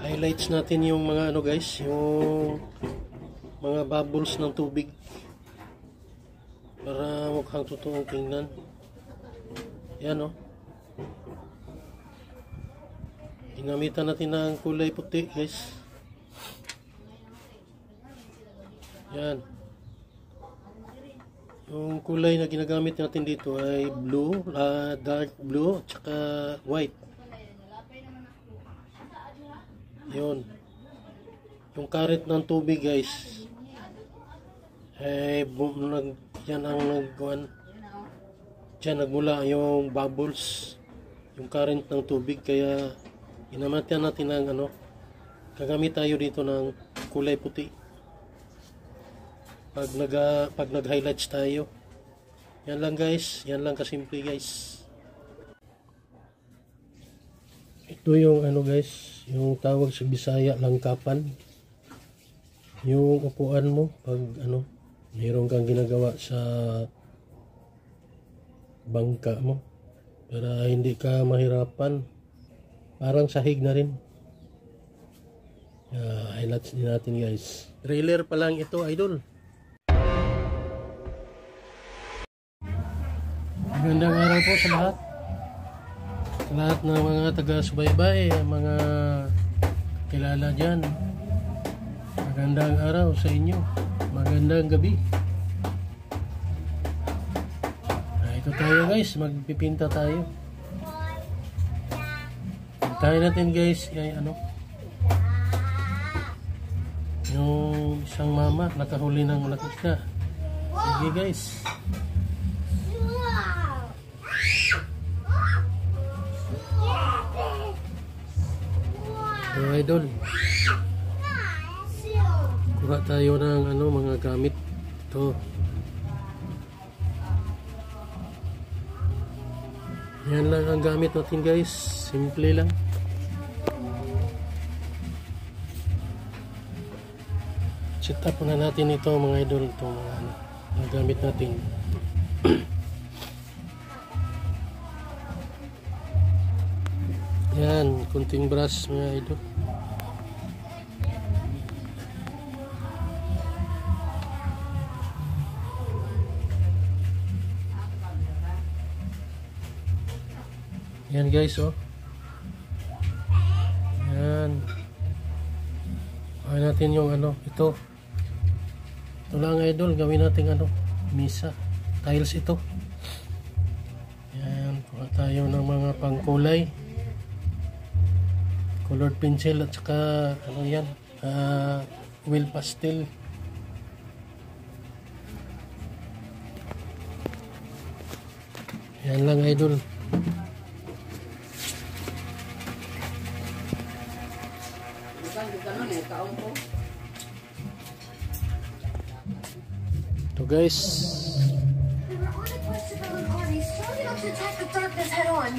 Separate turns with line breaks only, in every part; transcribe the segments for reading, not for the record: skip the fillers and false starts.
highlights natin yung mga ano guys, yung mga bubbles ng tubig para mukhang totoong tingnan. Yan o. Ginamitan natin ng kulay puti guys. Yan. Yung kulay na ginagamit natin dito ay blue, dark blue at saka white. Yun. Yung current ng tubig guys ay yan ang nagkuhan. Diyan nagmula yung bubbles, yung current ng tubig, kaya ginamitan natin ng ano, gagamit tayo dito ng kulay puti pag nag-highlights tayo. Yan lang guys, yan lang kasimple guys. Ito yung ano guys, yung tawag sa Bisaya langkapan. Yung upuan mo pag ano, mayroon kang ginagawa sa bangka mo para hindi ka mahirapan. Parang sahig na rin. Highlights din natin guys. Trailer pa lang ito idol. Magandang araw po sa lahat. Sa lahat ng mga taga-subaybay, mga kilala dyan. Magandang araw sa inyo. Magandang gabi. Ito tayo guys, magpipinta tayo. Pintahin natin guys, ay ano, yung isang mama nakahuli ng malaking isda. Sige guys. So idol, kuha tayo ng ano, mga gamit. Ito. Yan lang ang gamit natin guys, simple lang. Set up na natin ito mga idol, itong mga ano, ang gamit natin. Yan, kunting brush mga idol. Yan guys, oh. Yan. Gawin natin yung ano, ito. Ito lang idol, gawin natin ano, misa. Tiles ito. Yan, kuha tayo ng mga pangkulay. Colored pencil at saka ano yan, wheel pastel. Yan lang idol. Ito guys.
We were on a quest to build an army strong enough to attack the darkness head on.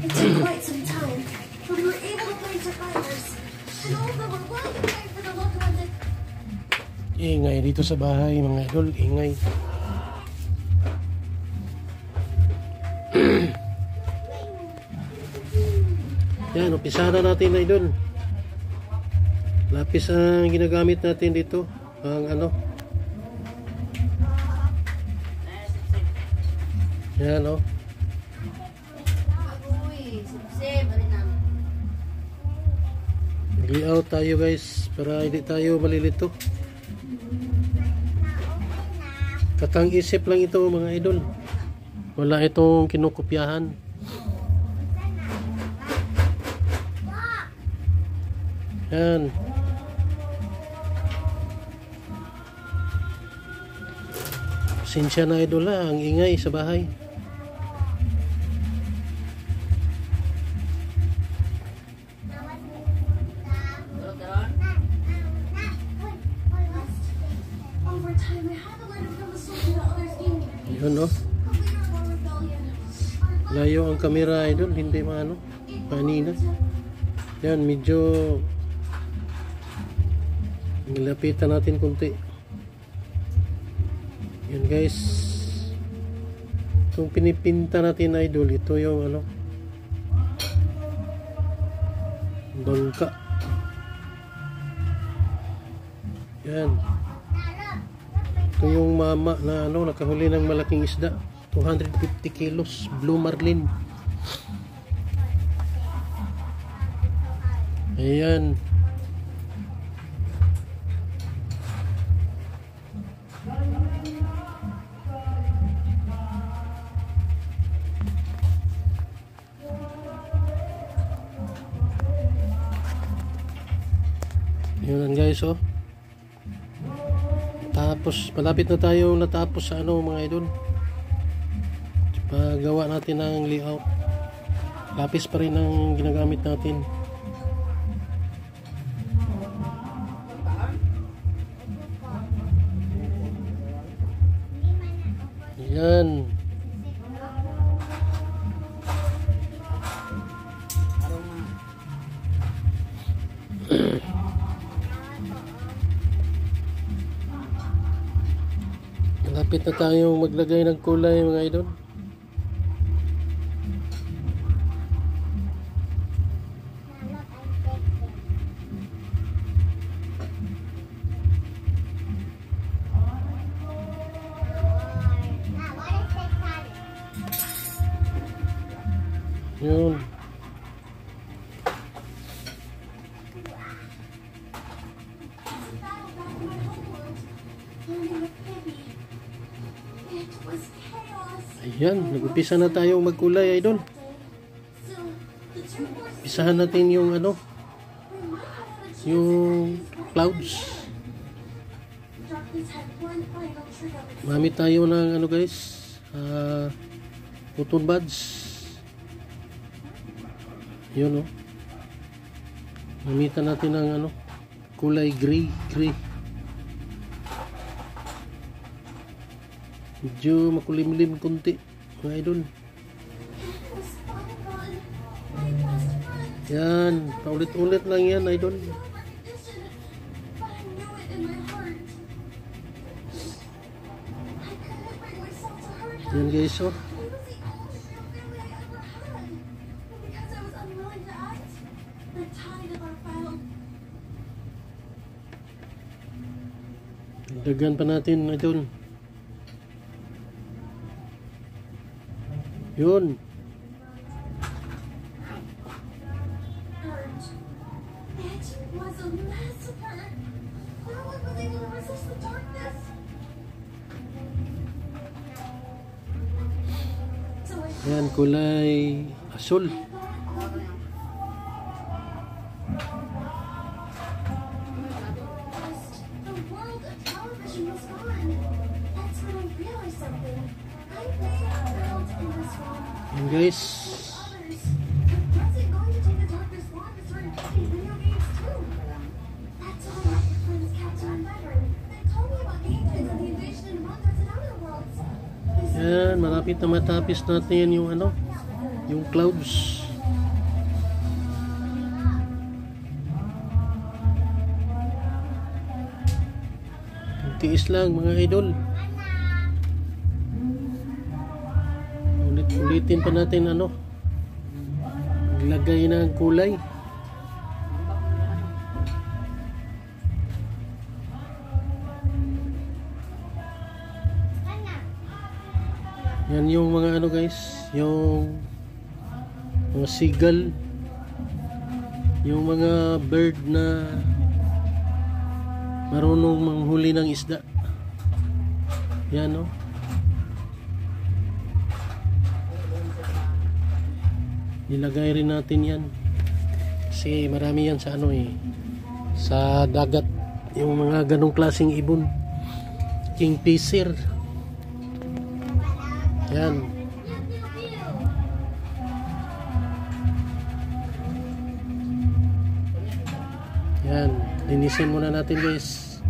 It took quite some time, but we were able to find survivors. And all of them were willing to fight for the loved ones that...
Ingay dito sa bahay mga idol, ingay. Yan, umpisa na natin idol. Lapis ang ginagamit natin dito, ang ano. Yan o. Mag-layout tayo guys para hindi tayo malilito. Katang isip lang ito mga idol. Wala itong kinukopyahan. Yan. Pasensya na idol ha, ang ingay sa bahay. Yun no. Layo ang camera idol, hindi maano, kanina. Yan, medyo nilapitan natin konti. Yan guys, itong pinipinta natin idol, ito yung ano, bangka. Yan. Ito yung mama na ano, nakahuli ng malaking isda. 250 kilos. Blue marlin. Ayan. Yun guys, oh. Tapos malapit na tayo natapos sa ano mga idol. Pagawa natin ng layout. Lapis pa rin ang ginagamit natin. Yan. Malapit na tayong maglagay ng kulay mga idol. Yun. Ayan, nag-umpisa na tayo magkulay idol. Pisahan natin yung ano, yung clouds. Mamit tayo ng ano guys, cotton buds. Yun, oh. Mamitan natin ng ano, kulay gray. Medyo makulimlim konti mga idol. Yan, paulit-ulit lang yan idol. Yan guys, oh. Dagan pa natin idol. Yun. Yan, kulay asul. Yan guys. Yan, malapit na matapis natin yung ano, yung clouds. Tiis lang mga idol. Ulitin pa natin ano, maglagay ng kulay. Yan yung mga ano guys, yung mga seagull, yung mga bird na marunong manghuli ng isda. Yan, no? Nilagay rin natin yan kasi marami yan sa ano eh, sa dagat, yung mga ganong klaseng ibon, kingfisher. Yan. Yan, linisin muna natin guys.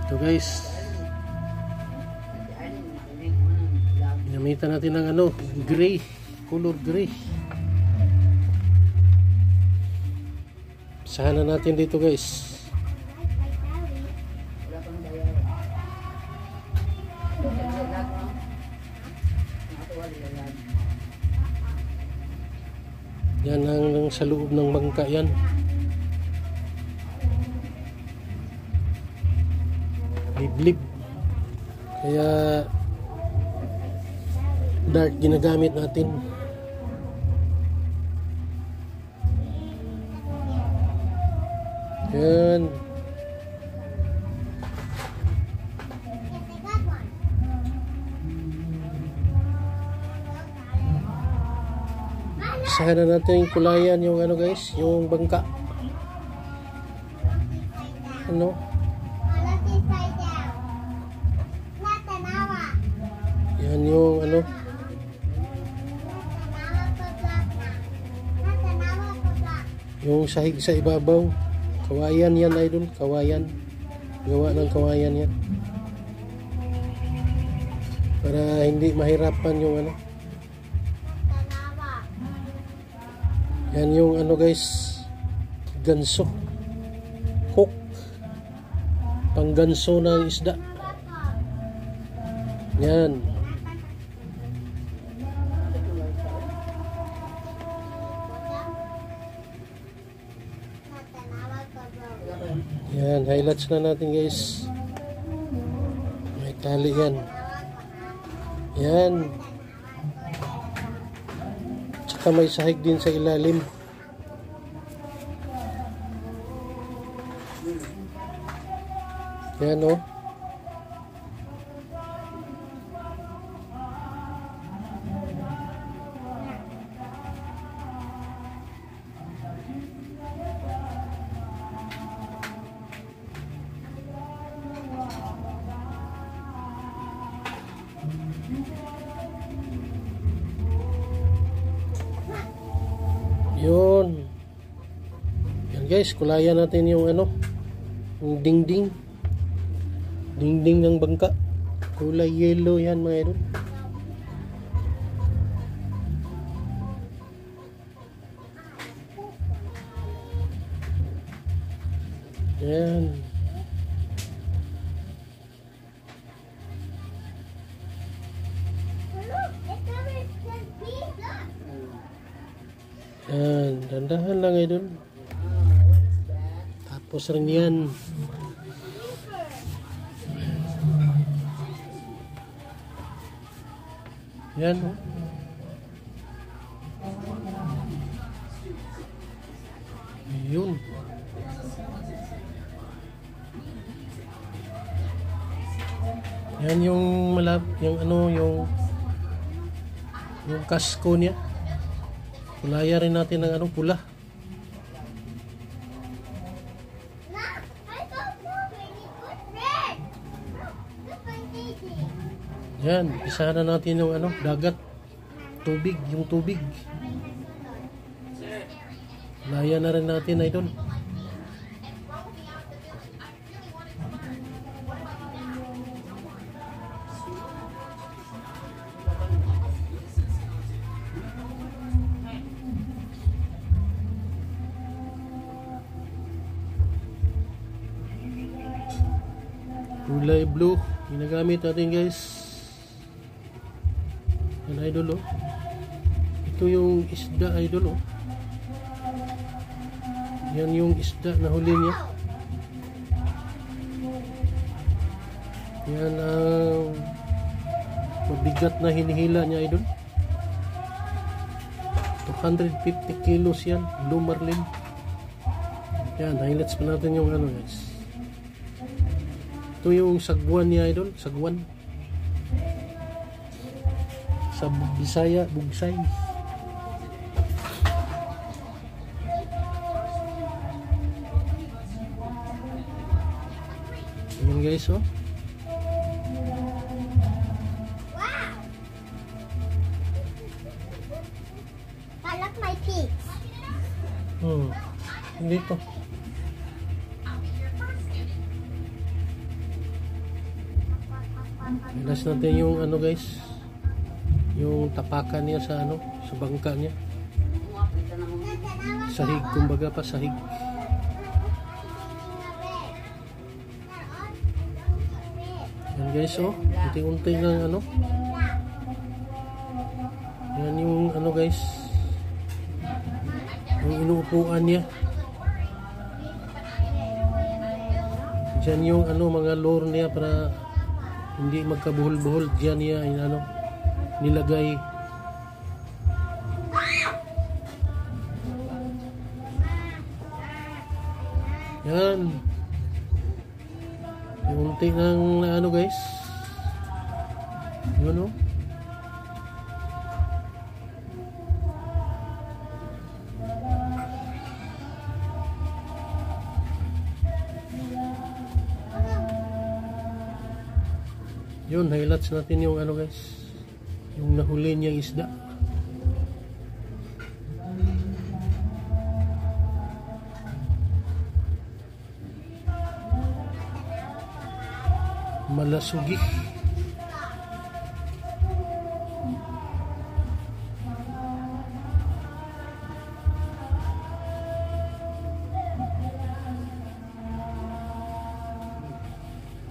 Ito guys, ginamitan natin ng ano, gray, color gray. Sana natin dito guys. Yan ang sa loob ng bangka yan. Liblib. Kaya dart ginagamit natin. Yan. Isahan na natin yung kulayan, yung ano guys, yung bangka. Ano? Yan yung ano. Yung sahig sa ibabaw. Kawayan yan, idol. Kawayan. Gawa ng kawayan yan. Para hindi mahirapan yung ano. Yan yung ano guys, ganso, hook, pang ganso ng isda. Yan. Yan, highlights na natin guys. May tali yan. Yan. May sahig din sa ilalim. Yan o. Yun. Yan guys, kulayan natin yung ano, yung dingding. Dingding ng bangka. Kulay yellow yan mga idol. Yan. Yan, dandahan lang idol. Tapos rin yan. Yan. Yun. Yan yung yung ano, yung kasko niya. Kulaya rin natin ng ano, pula. Yan, isahan na natin yung ano, dagat. Tubig, yung tubig. Kulaya na rin natin, idol. Kulay blue ginagamit natin guys. Yan idol oh. Ito yung isda idol oh. Yan yung isda na huli niya. Yan ang mabigat na hinihila niya idol. 250 kilos yan, blue marlin. Yan, highlights pa natin yung ano guys. Ito yung sagwan niya idol, sagwan. Sa Bisaya, bugsay. Ayan guys oh.
Wow! I like my pigs.
Hindi to. Ilas natin yung ano guys, yung tapakan niya sa ano, sa bangka niya. Sahig, kumbaga pa sahig. Yan guys oh, unti-unti ng ano. Yan yung ano guys, inuupuan niya. Diyan yung ano, mga lure niya para hindi magkabuhol-buhol. Diyan niya ano, nilagay. Yan. Yung unti ng ano guys. Yun o. Yun, highlights natin yung ano guys, yung nahuli niyang isda. Malasugi.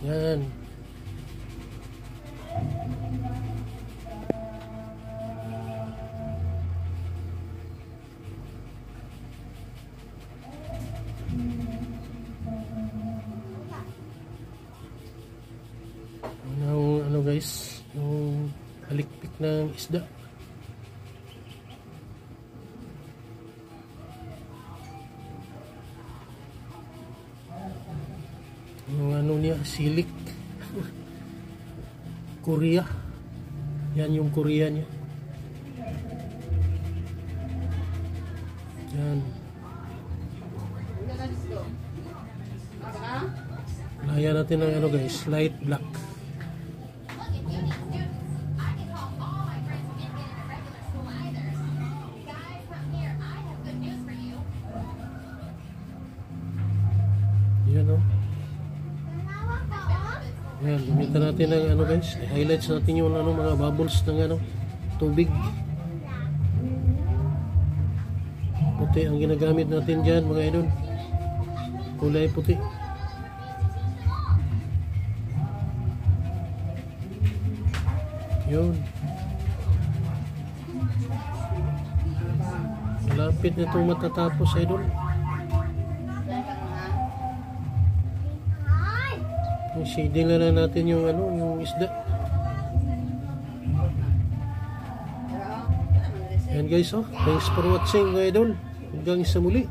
Yan. Ano guys, yung halikpik ng isda. Yung ano niya, silik. Korea. Yan yung Korea niya. Yan. Laya natin ng ano guys, light black. Yan o. Yan, gamitan natin ng ano guys, highlights natin yung ano, mga bubbles ng ano, tubig. Puti ang ginagamit natin dyan mga idol. Kulay puti. Yun. Malapit na itong matatapos idol. Yung shading na natin yung ano, yung isda. Ayan guys, oh. Thanks for watching mga idol. Hanggang sa muli.